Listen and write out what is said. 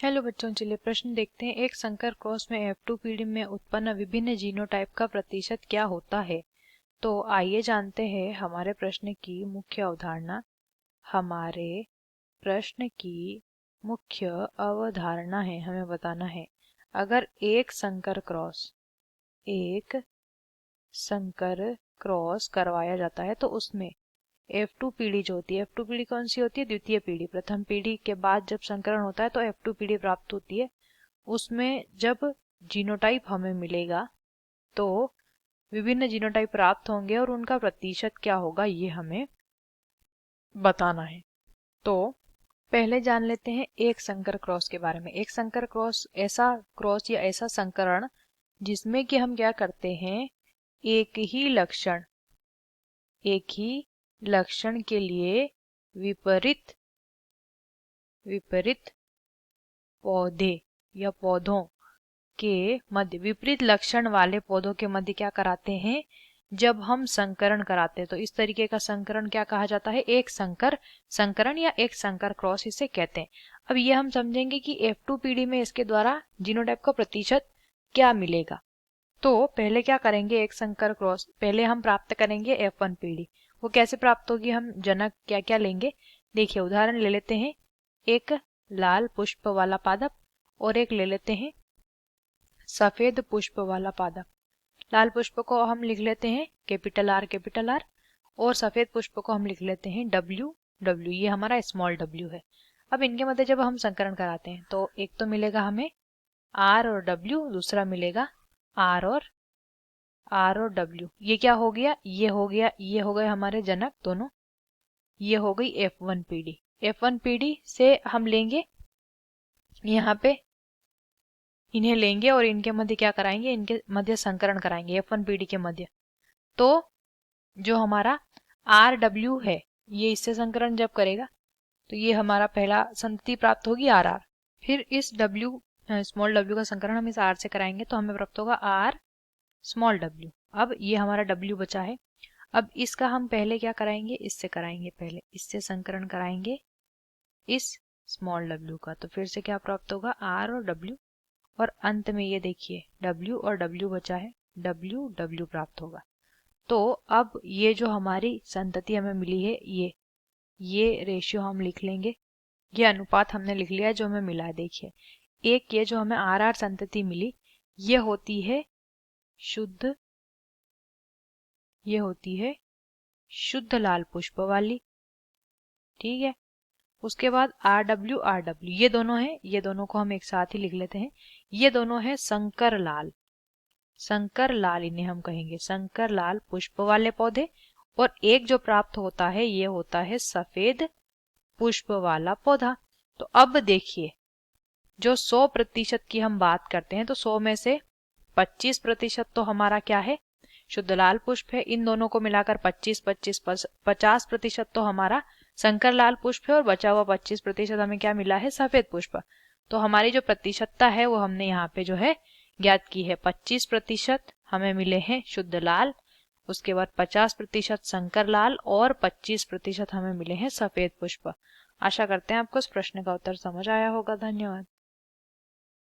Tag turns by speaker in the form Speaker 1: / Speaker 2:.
Speaker 1: Hello बच्चों, चलिए प्रश्न देखते हैं। एक संकर क्रॉस में F2 पीढ़ी में उत्पन्न विभिन्न जीनोटाइप का प्रतिशत क्या होता है। तो आइए जानते हैं हमारे प्रश्न की मुख्य अवधारणा। हमारे प्रश्न की मुख्य अवधारणा है, हमें बताना है अगर एक संकर क्रॉस करवाया जाता है तो उसमें F2 पीढ़ी जो होती है, F2 पीढ़ी कौन सी होती है? द्वितीय पीढ़ी। प्रथम पीढ़ी के बाद जब संकरण होता है तो F2 पीढ़ी प्राप्त होती है। उसमें जब जीनोटाइप हमें मिलेगा तो विभिन्न जीनोटाइप प्राप्त होंगे और उनका प्रतिशत क्या होगा ये हमें बताना है। तो पहले जान लेते हैं एक संकर क्रॉस के बारे में। एक संकर क्रॉस ऐसा क्रॉस या ऐसा संकरण जिसमें कि हम क्या करते हैं, एक ही लक्षण के लिए विपरीत पौधे या पौधों के मध्य, विपरीत लक्षण वाले पौधों के मध्य क्या कराते हैं, जब हम संकरण कराते हैं तो इस तरीके का संकरण क्या कहा जाता है? एक संकरण या एक संकर क्रॉस इसे कहते हैं। अब ये हम समझेंगे कि F2 पीढ़ी में इसके द्वारा जीनोटाइप का प्रतिशत क्या मिलेगा। तो पहले क्या करेंगे, एक संकर क्रॉस पहले हम प्राप्त करेंगे F1 पीढ़ी। वो कैसे प्राप्त होगी, हम जनक क्या क्या लेंगे देखिए। उदाहरण ले लेते हैं, एक लाल पुष्प वाला पादप और एक ले लेते हैं सफेद पुष्प वाला पादप। लाल पुष्प को हम लिख लेते हैं कैपिटल आर और सफेद पुष्प को हम लिख लेते हैं डब्ल्यू, ये हमारा स्मॉल w है। अब इनके मध्य जब हम संकरण कराते हैं तो एक तो मिलेगा हमें R और W, दूसरा मिलेगा R और W। ये क्या हो गया, ये हो गए हमारे जनक दोनों। ये हो गई F1 पीढ़ी। F1 पीढ़ी से हम लेंगे यहाँ पे, इन्हें लेंगे और इनके मध्य क्या कराएंगे, इनके मध्य संकरण कराएंगे F1 पीढ़ी के मध्य। तो जो हमारा RW है ये इससे संकरण जब करेगा तो ये हमारा पहला संतति प्राप्त होगी RR। फिर इस W स्मॉल w का संकरण हम इस R से कराएंगे तो हमें प्राप्त होगा R स्मॉल w। अब ये हमारा W बचा है। अब इसका हम पहले क्या कराएंगे, इससे कराएंगे, पहले इससे संकरण कराएंगे इस स्मॉल w का। तो फिर से क्या प्राप्त होगा, R और W और अंत में ये देखिए W और W बचा है, W प्राप्त होगा। तो अब ये जो हमारी संतति हमें मिली है ये रेशियो हम लिख लेंगे। ये अनुपात हमने लिख लिया है जो हमें मिला है। देखिए एक ये जो हमें RR संतति मिली ये होती है शुद्ध लाल पुष्प वाली, ठीक है। उसके बाद RW ये दोनों हैं, ये दोनों को हम एक साथ ही लिख लेते हैं। ये दोनों है संकर लाल इन्हें हम कहेंगे संकर लाल पुष्प वाले पौधे। और एक जो प्राप्त होता है ये होता है सफेद पुष्प वाला पौधा। तो अब देखिए जो 100% की हम बात करते हैं तो 100 में से 25% तो हमारा क्या है, शुद्ध लाल पुष्प है। इन दोनों को मिलाकर 50% तो हमारा संकर लाल पुष्प है और बचा हुआ 25% हमें क्या मिला है, सफेद पुष्प। तो हमारी जो प्रतिशतता है वो हमने यहाँ पे जो है ज्ञात की है। 25% हमें मिले हैं शुद्ध लाल, उसके बाद 50% संकर लाल और 25% हमें मिले हैं सफेद पुष्प। आशा करते हैं आपको इस प्रश्न का उत्तर समझ आया होगा। धन्यवाद।